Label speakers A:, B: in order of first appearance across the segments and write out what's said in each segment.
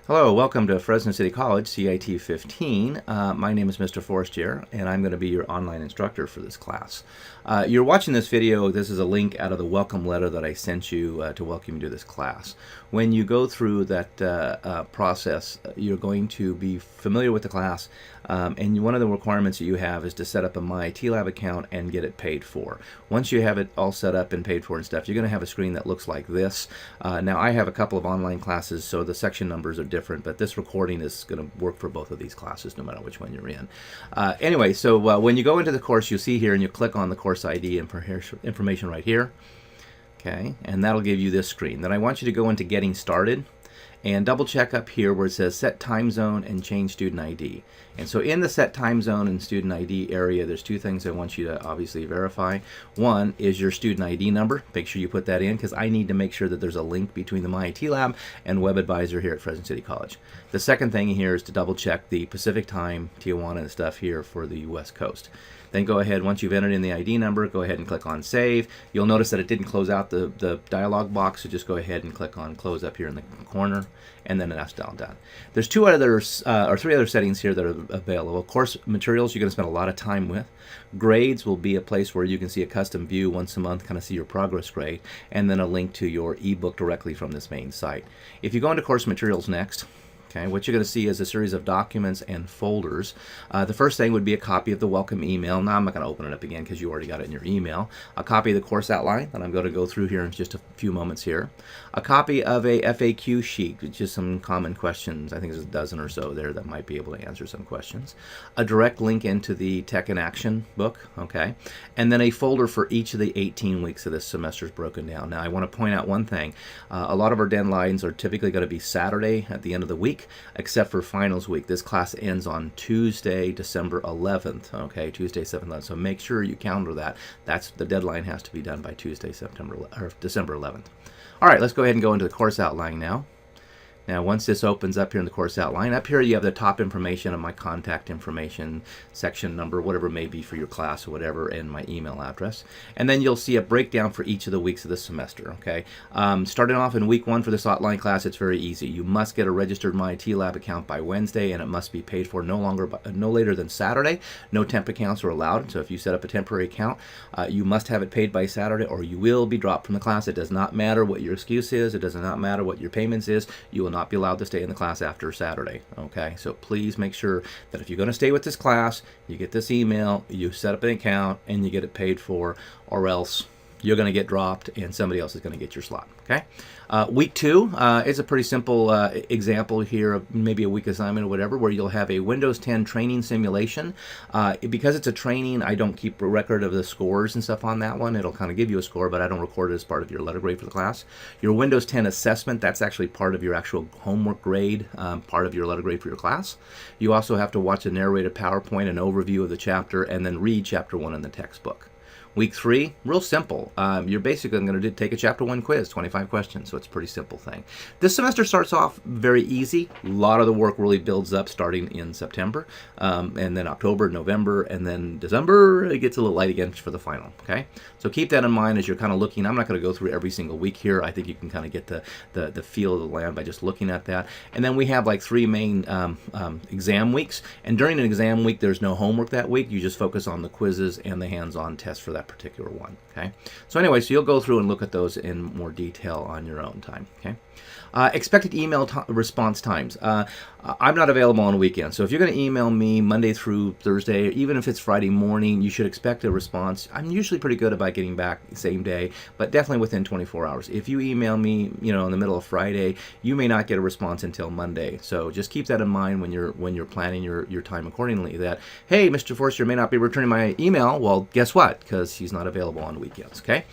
A: Hello, welcome to Fresno City College, CIT 15. My name is Mr. Forestier, and I'm going to be your online instructor for this class. You're watching this video. This is a link out of the welcome letter that I sent you to welcome you to this class. When you go through that process, you're going to be familiar with the class, and one of the requirements that you have is to set up a MyTLab account and get it paid for. Once you have it all set up and paid for and stuff, you're going to have a screen that looks like this. Now, I have a couple of online classes, so the section numbers are different, but this recording is going to work for both of these classes no matter which one you're in. Anyway, so when you go into the course, you see here and you click on the course ID information right here. Okay, and that'll give you this screen. Then I want you to go into Getting Started and double check up here where it says Set Time Zone and Change Student ID. And so in the Set Time Zone and Student ID area, there's two things I want you to obviously verify. One is your student ID number. Make sure you put that in because I need to make sure that there's a link between the MyTLab and Web Advisor here at Fresno City College. The second thing here is to double check the Pacific Time, Tijuana and stuff here for the West Coast. Then go ahead, once you've entered in the ID number, go ahead and click on Save. You'll notice that it didn't close out the dialog box, so just go ahead and click on Close up here in the corner, and then that's all done. There's three other settings here that are available. Course materials you're going to spend a lot of time with. Grades will be a place where you can see a custom view once a month, kind of see your progress grade, and then a link to your ebook directly from this main site. If you go into course materials next, okay, what you're going to see is a series of documents and folders. The first thing would be a copy of the welcome email. Now I'm not going to open it up again because you already got it in your email. A copy of the course outline that I'm going to go through here in just a few moments here. A copy of a FAQ sheet, which is some common questions. I think there's a dozen or so there that might be able to answer some questions. A direct link into the Tech in Action book, okay, and then a folder for each of the 18 weeks of this semester is broken down. Now I want to point out one thing. A lot of our deadlines are typically going to be Saturday at the end of the week, except for finals week. This class ends on Tuesday, December 11th. Okay, Tuesday, 7th. So make sure you calendar that. That's the deadline has to be done by Tuesday, December 11th. All right, let's go ahead and go into the course outline now. Now, once this opens up here in the course outline, up here you have the top information of my contact information, section number, whatever it may be for your class or whatever, and my email address. And then you'll see a breakdown for each of the weeks of the semester, okay? Starting off in week 1 for this outline class, it's very easy. You must get a registered MyTLab account by Wednesday, and it must be paid for no later than Saturday. No temp accounts are allowed, so if you set up a temporary account, you must have it paid by Saturday or you will be dropped from the class. It does not matter what your excuse is. It does not matter what your payments is. You will not be allowed to stay in the class after Saturday. Okay, so please make sure that if you're going to stay with this class, you get this email, you set up an account, and you get it paid for, or else you're going to get dropped and somebody else is going to get your slot. Okay, week 2 is a pretty simple example here of maybe a week assignment or whatever, where you'll have a Windows 10 training simulation. Because it's a training, I don't keep a record of the scores and stuff on that one. It'll kind of give you a score, but I don't record it as part of your letter grade for the class. Your Windows 10 assessment, that's actually part of your actual homework grade, part of your letter grade for your class. You also have to watch a narrated PowerPoint, an overview of the chapter, and then read chapter 1 in the textbook. Week 3, real simple. You're basically going to take a chapter 1 quiz, 25 questions, so it's a pretty simple thing. This semester starts off very easy. A lot of the work really builds up starting in September, and then October, November, and then December, it gets a little light again for the final, okay? So keep that in mind as you're kind of looking. I'm not going to go through every single week here. I think you can kind of get the feel of the land by just looking at that. And then we have like 3 main exam weeks, and during an exam week, there's no homework that week. You just focus on the quizzes and the hands-on tests for that particular one. Okay, so anyway, so you'll go through and look at those in more detail on your own time. Okay, expected email response times. I'm not available on weekends, so if you're going to email me Monday through Thursday, even if it's Friday morning, you should expect a response. I'm usually pretty good about getting back same day, but definitely within 24 hours. If you email me, in the middle of Friday, you may not get a response until Monday. So just keep that in mind when you're planning your time accordingly. That, hey, Mr. Forster may not be returning my email. Well, guess what? Because he's not available on weekends. Okay,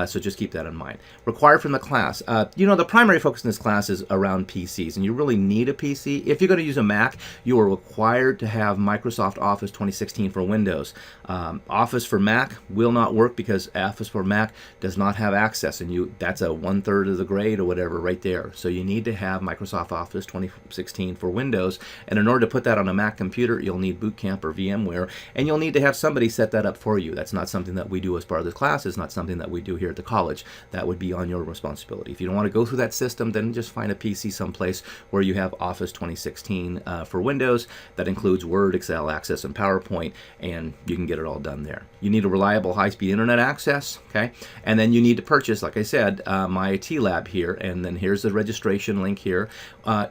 A: so just keep that in mind. Required from the class. The primary focus in this class is around PCs, and you really need a PC. If you're going to use a Mac, you are required to have Microsoft Office 2016 for Windows. Office for Mac will not work because Office for Mac does not have access, and that's a 1/3 of the grade or whatever right there. So you need to have Microsoft Office 2016 for Windows, and in order to put that on a Mac computer, you'll need Boot Camp or VMware, and you'll need to have somebody set that up for you. That's not something that we do as part of this class. It's not something that we do here at the college. That would be on your responsibility. If you don't want to go through that system, then just find a PC someplace where you have Office 2016 for Windows that includes Word, Excel, Access, and PowerPoint, and you can get it all done there. You need a reliable high-speed internet access, okay? And then you need to purchase, like I said, my IT Lab here, and then here's the registration link here.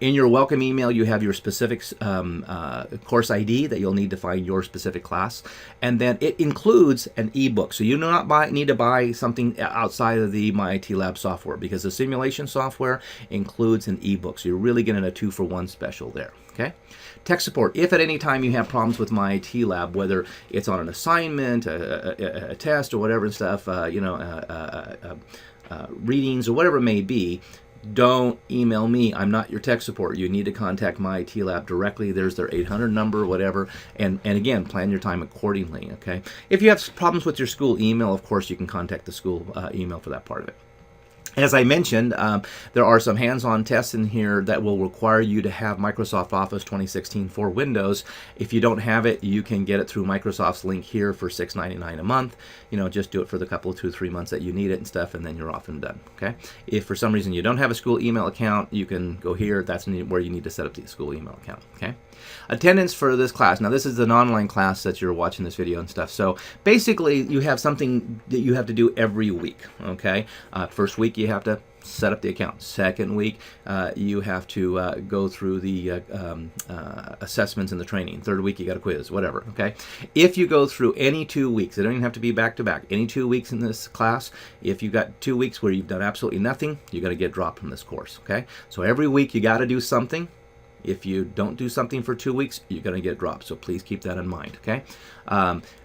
A: In your welcome email, you have your specific course ID that you'll need to find your specific class, and then it includes an ebook. So you do not need to buy something outside of the My IT Lab software, because the simulation software includes an ebook. So you're really getting a 2-for-1 special there. Okay. Tech support. If at any time you have problems with My IT Lab, whether it's on an assignment, a test, or whatever and stuff, readings or whatever it may be, don't email me. I'm not your tech support. You need to contact My IT Lab directly. There's their 800 number, whatever. And again, plan your time accordingly. Okay. If you have problems with your school email, of course, you can contact the school email for that part of it. As I mentioned, there are some hands-on tests in here that will require you to have Microsoft Office 2016 for Windows. If you don't have it, you can get it through Microsoft's link here for $6.99 a month. You know, just do it for the couple, 2-3 months that you need it and stuff, and then you're off and done. Okay. If for some reason you don't have a school email account, you can go here. That's where you need to set up the school email account. Okay. Attendance for this class. Now, this is an online class that you're watching this video and stuff. So basically, you have something that you have to do every week. Okay. First week, you have to set up the account. Second week, you have to go through the assessments and the training. Third week, you got a quiz, whatever. Okay. If you go through any 2 weeks, they don't even have to be back to back. Any 2 weeks in this class, if you've got 2 weeks where you've done absolutely nothing, you're going to get dropped from this course. Okay. So every week, you got to do something. If you don't do something for 2 weeks, you're going to get dropped. So please keep that in mind, okay?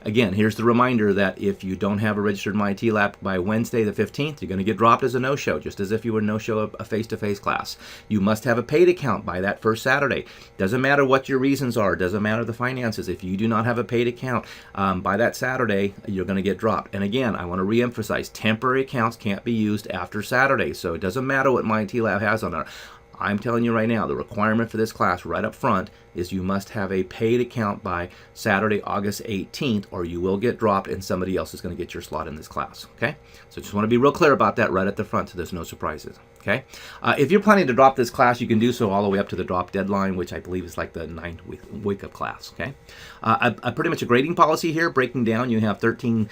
A: Again, here's the reminder that if you don't have a registered My IT Lab by Wednesday the 15th, you're going to get dropped as a no-show, just as if you were no-show a face-to-face class. You must have a paid account by that first Saturday. Doesn't matter what your reasons are. Doesn't matter the finances. If you do not have a paid account by that Saturday, you're going to get dropped. And again, I want to reemphasize, temporary accounts can't be used after Saturday. So it doesn't matter what My IT Lab has on there. I'm telling you right now, the requirement for this class right up front is you must have a paid account by Saturday, August 18th, or you will get dropped and somebody else is going to get your slot in this class, okay? So just want to be real clear about that right at the front so there's no surprises, okay? If you're planning to drop this class, you can do so all the way up to the drop deadline, which I believe is like the 9th week of class, okay? Pretty much a grading policy here, breaking down. You have 13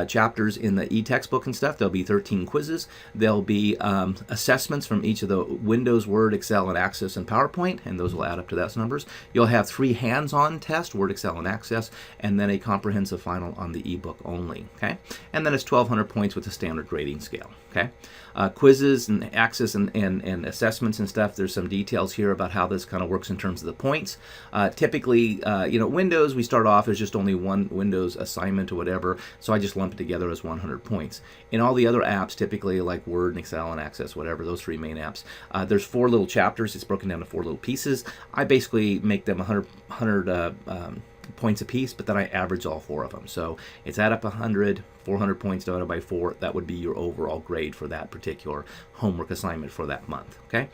A: chapters in the e-textbook and stuff. There'll be 13 quizzes. There'll be assessments from each of the Windows, Word, Excel, and Access, and PowerPoint, and those will add up to those numbers. You'll have 3 hands-on tests, Word, Excel, and Access, and then a comprehensive final on the ebook only, okay? And then it's 1,200 points with a standard grading scale, okay? Quizzes and Access and assessments and stuff, there's some details here about how this kind of works in terms of the points. Typically, Windows, we start off as just only one Windows assignment or whatever, so I just lump it together as 100 points. In all the other apps, typically like Word and Excel and Access, whatever, those 3 main apps, there's 4 little chapters. It's broken down to 4 little pieces. I basically make them 100 points apiece, but then I average all 4 of them. So it's add up 100, 400 points divided by 4. That would be your overall grade for that particular homework assignment for that month, okay?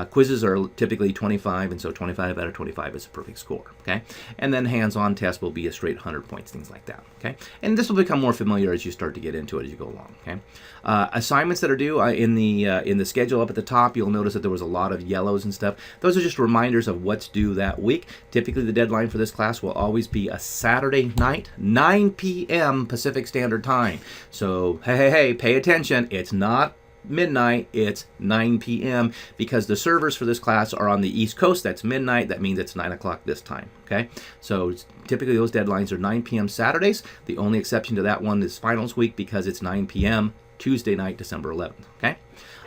A: Quizzes are typically 25, and so 25 out of 25 is a perfect score, okay? And then hands-on test will be a straight 100 points, things like that, okay? And this will become more familiar as you start to get into it as you go along, okay? Assignments that are due in the schedule up at the top, you'll notice that there was a lot of yellows and stuff. Those are just reminders of what's due that week. Typically, the deadline for this class will always be a Saturday night, 9 p.m. Pacific Standard Time. So, hey, pay attention. It's not midnight, it's 9 p.m. because the servers for this class are on the East Coast. That's midnight. That means it's 9 o'clock this time, okay? So typically those deadlines are 9 p.m. Saturdays. The only exception to that one is finals week because it's 9 p.m. Tuesday night, December 11th, okay?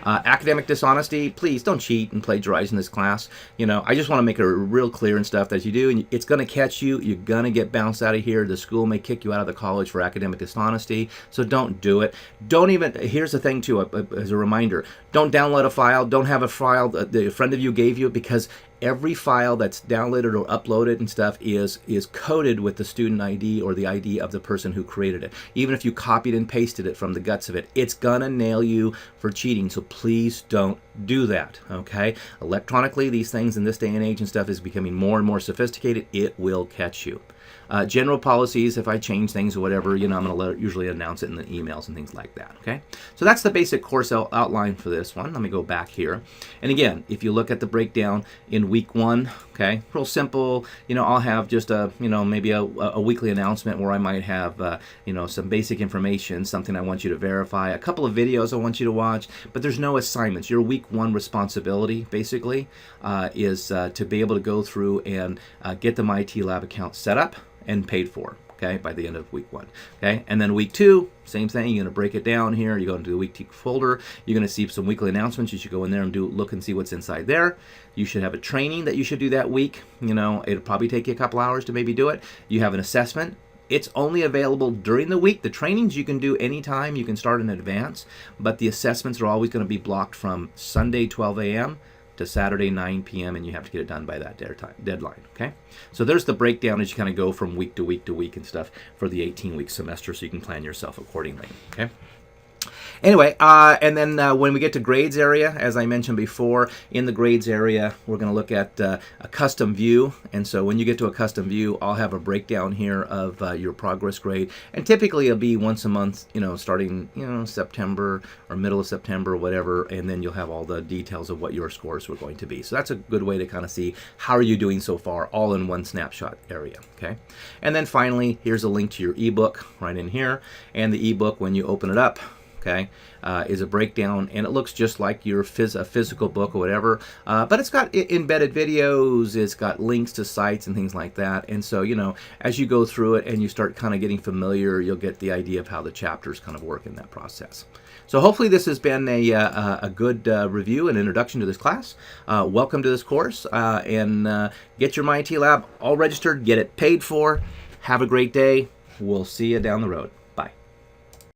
A: Academic dishonesty, please don't cheat and plagiarize in this class. I just want to make it real clear and stuff that you do, and it's going to catch you. You're going to get bounced out of here. The school may kick you out of the college for academic dishonesty, so don't do it. Here's the thing too, as a reminder, don't download a file. Don't have a file that a friend of you gave you, because every file that's downloaded or uploaded and stuff is coded with the student ID or the ID of the person who created it. Even if you copied and pasted it from the guts of it, it's gonna nail you for cheating. So please don't do that, okay? Electronically, these things in this day and age and stuff is becoming more and more sophisticated. It will catch you. General policies, if I change things or whatever, I'm going to usually announce it in the emails and things like that, okay? So that's the basic course outline for this one. Let me go back here. And again, if you look at the breakdown in week 1, okay, real simple, I'll have just maybe a weekly announcement where I might have, some basic information, something I want you to verify, a couple of videos I want you to watch, but there's no assignments. Your week 1 responsibility, basically, is to be able to go through and get the My IT Lab account set up and paid for, okay, by the end of week 1, okay? And then week 2, same thing. You're going to break it down here. You go into the week 2 folder. You're going to see some weekly announcements. You should go in there and look and see what's inside there. You should have a training that you should do that week. It'll probably take you a couple hours to maybe do it. You have an assessment. It's only available during the week. The trainings you can do anytime. You can start in advance, but the assessments are always going to be blocked from Sunday 12 a.m. to Saturday 9 p.m. and you have to get it done by that deadline, okay? So there's the breakdown as you kind of go from week to week to week and stuff for the 18-week semester, so you can plan yourself accordingly, okay? Anyway, and then when we get to grades area, as I mentioned before, in the grades area, we're going to look at a custom view. And so when you get to a custom view, I'll have a breakdown here of your progress grade. And typically it'll be once a month, starting, September or middle of September or whatever. And then you'll have all the details of what your scores were going to be. So that's a good way to kind of see how are you doing so far, all in one snapshot area, okay? And then finally, here's a link to your ebook right in here. And the ebook, when you open it up, okay, is a breakdown, and it looks just like your physical book or whatever, but it's got embedded videos, it's got links to sites and things like that, and so, as you go through it and you start kind of getting familiar, you'll get the idea of how the chapters kind of work in that process. So hopefully this has been a good review and introduction to this class. Welcome to this course, and get your My IT Lab all registered, get it paid for. Have a great day. We'll see you down the road.